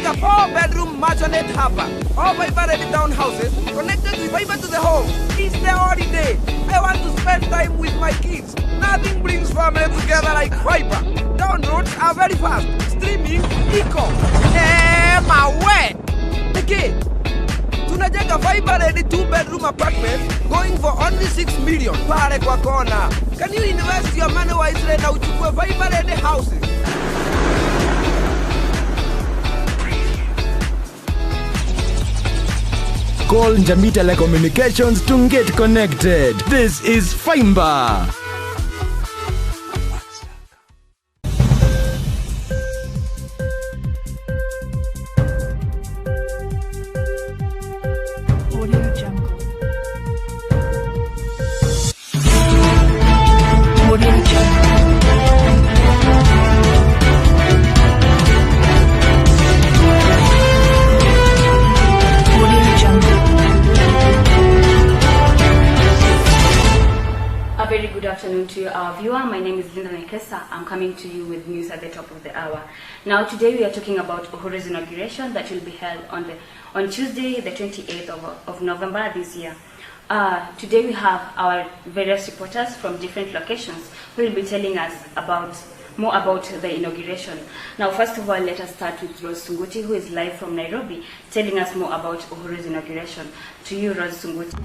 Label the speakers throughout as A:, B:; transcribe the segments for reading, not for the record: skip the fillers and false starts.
A: tunajenga 4-bedroom maisonette hapa. All fiber-ready townhouses connected with fiber to the home. It's the holiday. I want to spend time with my kids. Nothing brings family together like fiber. Downloads are very fast. Streaming eco. Mawe. Okay. Tunajenga fiber-ready 2-bedroom apartment going for only 6 million. Pale kwa kona. Can you invest your money wisely na uchukue fiber-ready houses?
B: Call Njambi Telecommunications to get connected. This is Fiber.
C: To our viewer, my name is Linda Nekesa. I'm coming to you with news at the top of the hour. Now today we are talking about Uhuru's inauguration that will be held on Tuesday the 28th of November this year. Today we have our various reporters from different locations who will be telling us more about the inauguration. Now first of all, let us start with Rose Sunguti, who is live from Nairobi, telling us more about Uhuru's inauguration. To you, Rose Sunguti.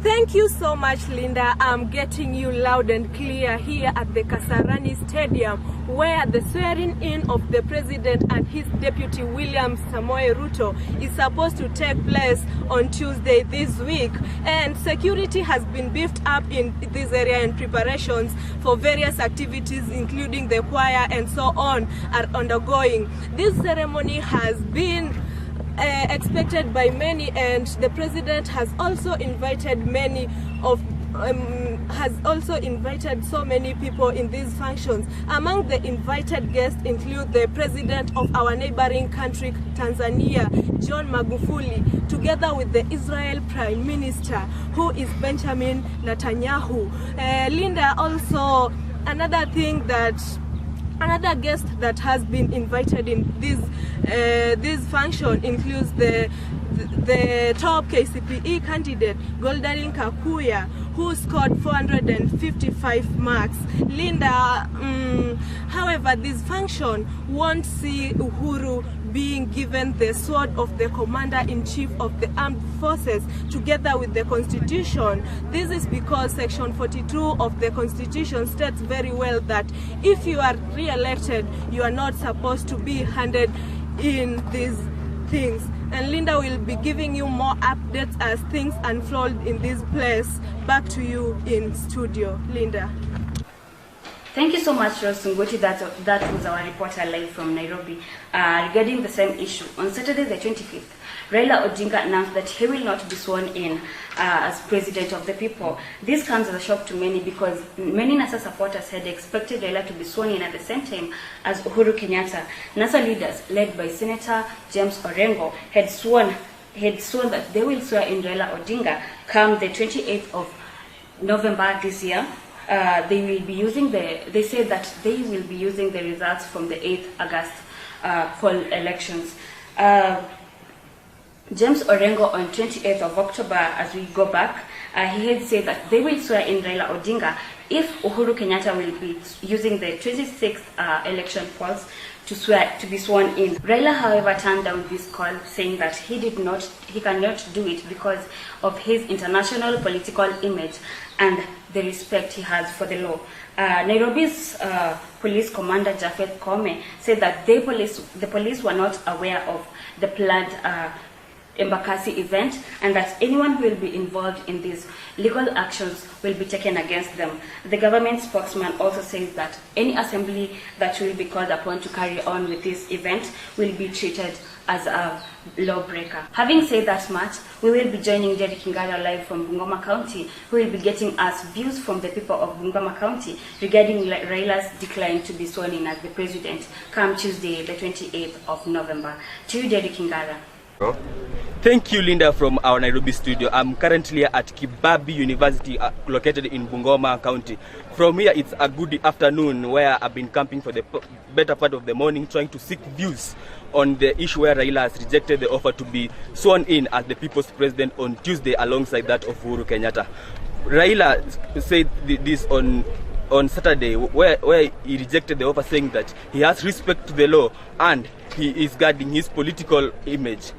D: Thank you so much, Linda. I'm getting you loud and clear here at the Kasarani Stadium, where the swearing in of the President and his Deputy William Samoei Ruto is supposed to take place on Tuesday this week. And security has been beefed up in this area, and preparations for various activities, including the choir and so on, are undergoing. This ceremony has been expected by many, and the President has also invited so many people in these functions. Among the invited guests include the President of our neighboring country, Tanzania, John Magufuli, together with the Israel Prime Minister, who is Benjamin Netanyahu. Linda, also another guest that has been invited in this function includes the top KCPE candidate, Goldarin Kakuya, who scored 455 marks. Linda, however, this function won't see Uhuru being given the sword of the Commander-in-Chief of the Armed Forces together with the Constitution. This is because Section 42 of the Constitution states very well that if you are re-elected, you are not supposed to be handed in these things. And Linda will be giving you more updates as things unfold in this place. Back to you in studio, Linda.
C: Thank you so much, Rose Sunguti. That was our reporter live from Nairobi. Regarding the same issue, on Saturday the 25th, Raila Odinga announced that he will not be sworn in as President of the People. This comes as a shock to many because many NASA supporters had expected Raila to be sworn in at the same time as Uhuru Kenyatta. NASA leaders, led by Senator James Orengo, had sworn that they will swear in Raila Odinga come the 28th of November this year. They said that they will be using the results from the 8th August fall elections. James Orengo on 28th of October, as we go back, he had said that they will swear in Raila Odinga if Uhuru Kenyatta will be using the 26th election polls to be sworn in. Raila, however, turned down this call, saying that he cannot do it because of his international political image and the respect he has for the law. Nairobi's police commander Japhet Koome said that the police were not aware of the planned Embakasi event, and that anyone who will be involved in these legal actions will be taken against them. The government spokesman also says that any assembly that will be called upon to carry on with this event will be treated as a lawbreaker. Having said that much, we will be joining Jerry Kingara live from Bungoma County, who will be getting us views from the people of Bungoma County regarding Raila's decline to be sworn in as the president come Tuesday, the 28th of November. To you, Jerry Kingara.
E: Thank you, Linda, from our Nairobi studio. I'm currently at Kibabi University, located in Bungoma County. From here, it's a good afternoon where I've been camping for the better part of the morning, trying to seek views on the issue where Raila has rejected the offer to be sworn in as the people's president on Tuesday alongside that of Uhuru Kenyatta. Raila said this on Saturday where he rejected the offer, saying that he has respect to the law and he is guarding his political image.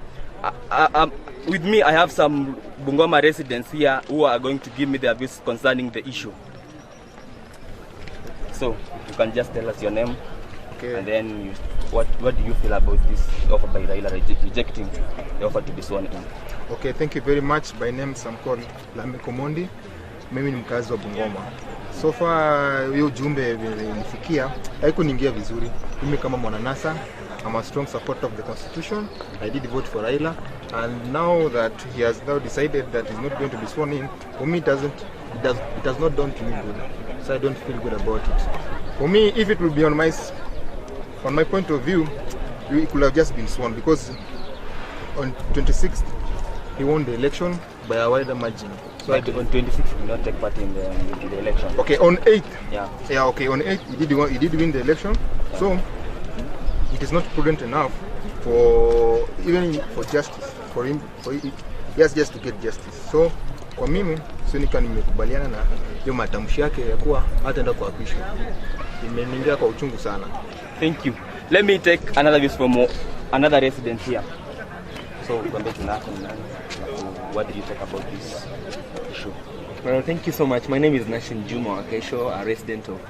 E: With me, I have some Bungoma residents here who are going to give me their views concerning the issue. So, you can just tell us your name, okay, and then what do you feel about this offer by Raila rejecting the offer to be sworn in?
F: Okay, thank you very much. My name is Samkol Lameko Mondi. Mimi ni mkazi wa Bungoma. So far, hiyo jumbe ilifikia haikuniingia vizuri. Mimi kama mwananasa, I'm a strong supporter of the constitution. I did vote for Raila, and now that he has now decided that he's not going to be sworn in, for me it has not done to me good. So I don't feel good about it. For me, if it will be on my point of view, he could have just been sworn, because on 26th he won the election by a wider margin. So
E: on 26th he did not take part in the election.
F: Okay, on 8th.
E: Yeah.
F: Okay, on 8th he did win the election. Yeah. So it is not prudent enough for justice for him just to get justice. So kwa mimi sio nika nimekubaliana na hiyo matamshi yake ya kuwa hataenda kuapishwa. Imeniingia kwa uchungu sana.
E: Thank you. Let me take another view from another resident here. So what do you think about this issue?
G: Well, thank you so much. My name is Nashin Juma Wakesho, a resident of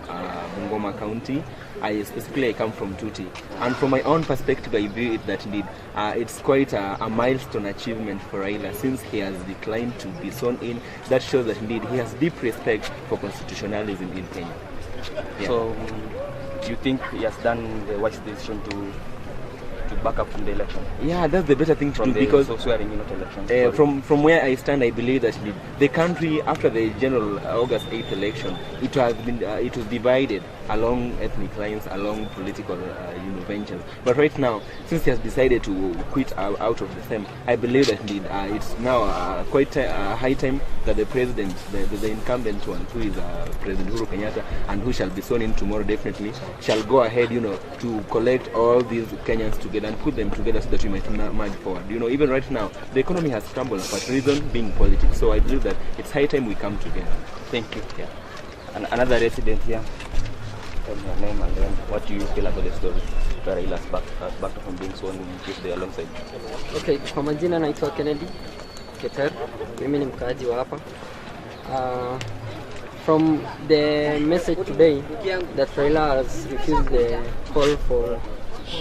G: Bungoma County. I come from Tuti. And from my own perspective, I view it that indeed it's quite a milestone achievement for Raila, since he has declined to be sworn in. That shows that indeed he has deep respect for constitutionalism in Kenya.
E: Yeah. So, you think he has done the wise decision to back up from the election?
G: Yeah, that's the better thing to do, because
E: swearing in, not election.
G: From where I stand, I believe that the country, after the general August 8th election, it was divided along ethnic lines, along political ventures. But right now, since he has decided to quit out of the same, I believe that indeed it's now quite high time that the president, the incumbent one, who is President Uhuru Kenyatta, and who shall be sworn in tomorrow definitely, shall go ahead, to collect all these Kenyans together and put them together so that we might march forward. Even right now, the economy has crumbled, but reason being politics. So I believe that it's high time we come together.
E: Thank you. Yeah. And another resident here. Tell me your name and then what do you feel about the story? Raila's back from being sworn in Tuesday alongside.
H: Okay, kwa majina naitwa Kennedy Keter. Mimi ni mkaaji wa hapa. From the message today that Raila has refused the call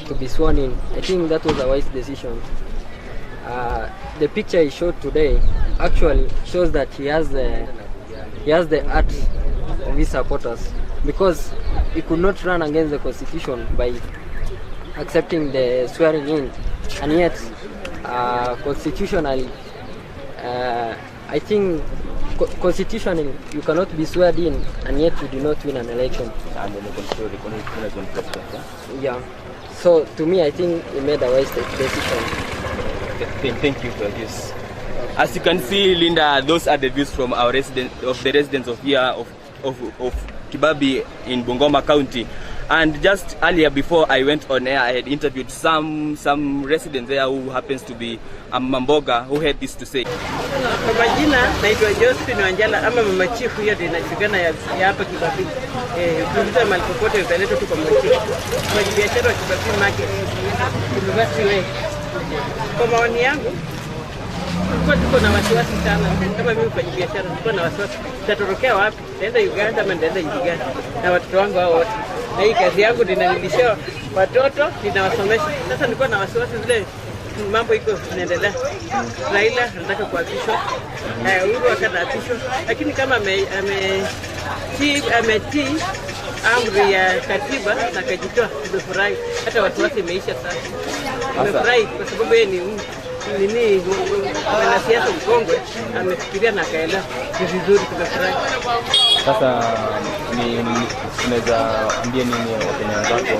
H: to be sworn in, I think that was a wise decision. The picture he showed today actually shows that he has the heart of his supporters, because he could not run against the constitution by accepting the swearing in, and yet constitutionally, I think constitutionally you cannot be sworn in and yet you do not win an election.
E: And then
H: yeah. So to me, I think he made a wise decision.
E: Thank you for this. As you can see, Linda, those are the views from our residents of here of Kibabi in Bungoma County. And just earlier, before I went on air, I had interviewed some residents there who happens to be a Mamboga, who had this to say.
I: Kwa majina naitwa Josephine Wanjala ama mama chief, hiyo ndio inajulikana ya hapa Kibabi. Kuuliza mahali popote utaletwa tu kwa mama chief. Kwa biashara wa Kibabi market. University way. Kwa maoni yangu, tuko na wasiwasi sana. Kama mimi kwa biashara tuko na wasiwasi. Tatorokea wapi? Naenda Uganda ama naenda Uganda na watoto wangu hao wote. Na hii kazi yangu ninanilisha watoto, ninawasomesha. Sasa nilikuwa na wasiwasi zile mambo iko inaendelea. Raila anataka kuapishwa. Uhuru akaapishwa. Lakini kama ametii amri ya katiba na kajitoa, nimefurahi. Hata wasiwasi imeisha sasa. Nimefurahi kwa sababu yeye ni mwanasiasa mkongwe, amefikiria na akaelewa vizuri. Tumefurahi.
E: Sasa unaweza ambia nini Wakenya wenzako?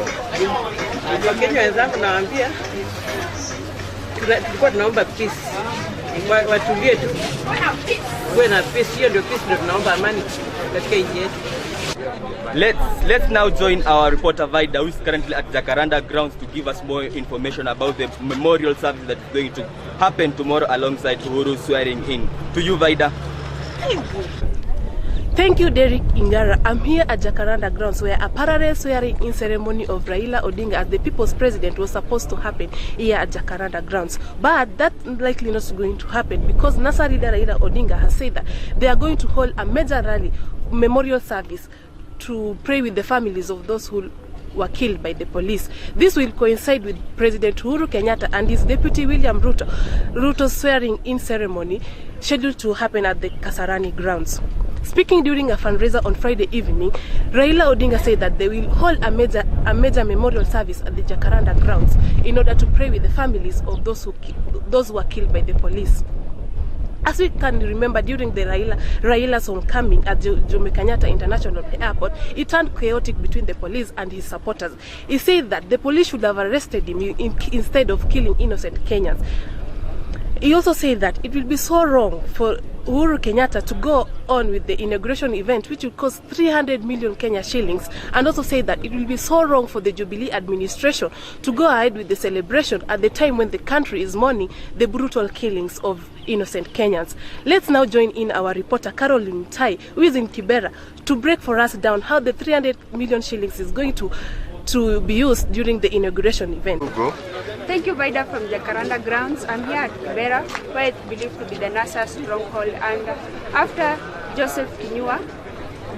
I: Wakenya wenzangu nawaambia tulikuwa tunaomba peace, watulie tu, kuwe na peace. Hiyo ndio peace, ndio tunaomba amani katika nchi yetu.
E: Let's now join our reporter Vida, who is currently at Jacaranda grounds, to give us more information about the memorial service that is going to happen tomorrow alongside Uhuru swearing in. To you, Vida.
J: Thank you, Derek Ingara. I'm here at Jacaranda grounds where a parallel swearing-in ceremony of Raila Odinga as the people's president was supposed to happen here at Jacaranda grounds. But that's likely not going to happen because NASA leader Raila Odinga has said that they are going to hold a major rally, memorial service, to pray with the families of those who were killed by the police. This will coincide with President Uhuru Kenyatta and his deputy William Ruto's swearing-in ceremony scheduled to happen at the Kasarani grounds. Speaking during a fundraiser on Friday evening, Raila Odinga said that they will hold a major memorial service at the Jacaranda grounds in order to pray with the families of those who were killed by the police. As we can remember, during the Raila's homecoming at Jomo Kenyatta International Airport, it turned chaotic between the police and his supporters. He said that the police should have arrested him instead of killing innocent Kenyans. He also said that it will be so wrong for Uhuru Kenyatta to go on with the inauguration event, which will cost 300 million Kenya shillings, and also said that it will be so wrong for the Jubilee administration to go ahead with the celebration at the time when the country is mourning the brutal killings of innocent Kenyans. Let's now join in our reporter Caroline Tai, who is in Kibera, to break for us down how the 300 million shillings is going to be used during the inauguration event.
K: Thank you, Vida, from the Jacaranda grounds. I'm here at Kibera, where it's believed to be the NASA stronghold. And after Joseph Kinyua,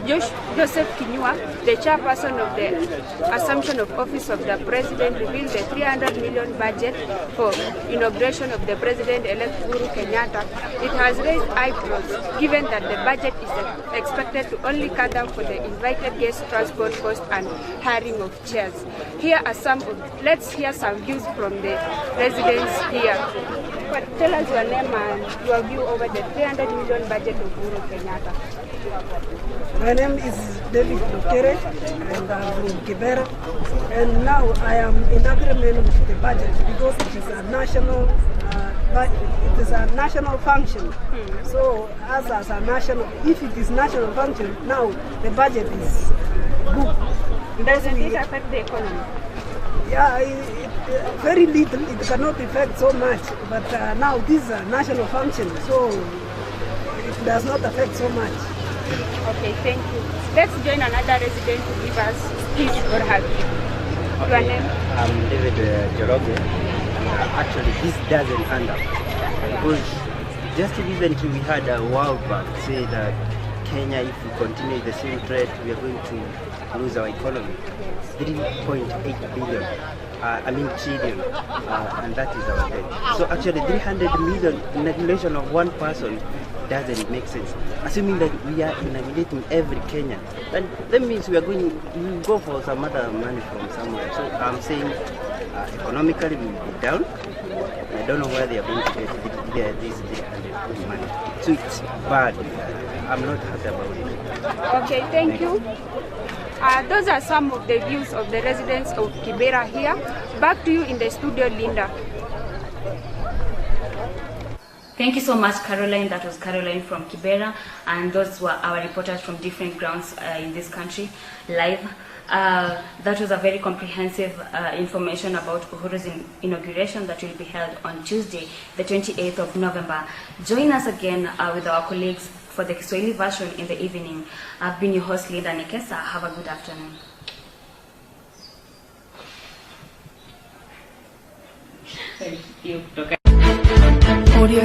K: the chairperson of the Assumption of Office of the President, revealed the 300 million budget for inauguration of the President-elect Uhuru Kenyatta. It has raised eyebrows, given that the budget is expected to only cater for the invited guest transport cost and hiring of chairs. Let's hear some views from the residents here. But tell us your name and your view over the 300 million budget of Uhuru Kenyatta.
L: My name is David Lukere, and I'm from Kibera. And now I am in agreement with the budget because it is a national function. So as a national, if it is national function, now the budget is good.
K: Doesn't it affect the economy?
L: Yeah, very little. It cannot affect so much. But now this is a national function, so it does not affect so much.
K: Okay, thank you. Let's join another resident to give us his or her view. Your name?
M: I'm David Joroge. Actually, this doesn't end up because just recently we had a World Bank say that Kenya, if we continue the same trend, we are going to lose our economy. 3.8 billion. trillion, and that is our debt. So actually 300 million in regulation of one person doesn't make sense. Assuming that we are inaugurating every Kenyan, that means we go for some other money from somewhere. So I'm saying economically we will be down. I don't know where they are going to get this 300 money. So it's bad. I'm not happy about it.
K: Okay, thank you. Those are some of the views of the residents of Kibera here. Back to you in the studio, Linda.
C: Thank you so much, Caroline. That was Caroline from Kibera, and those were our reporters from different grounds in this country, live. That was a very comprehensive information about Uhuru's inauguration that will be held on Tuesday, the 28th of November. Join us again with our colleagues for the Kiswahili version in the evening. I've been your host, Linda Nekesa. Have a good afternoon. Thank you. Audio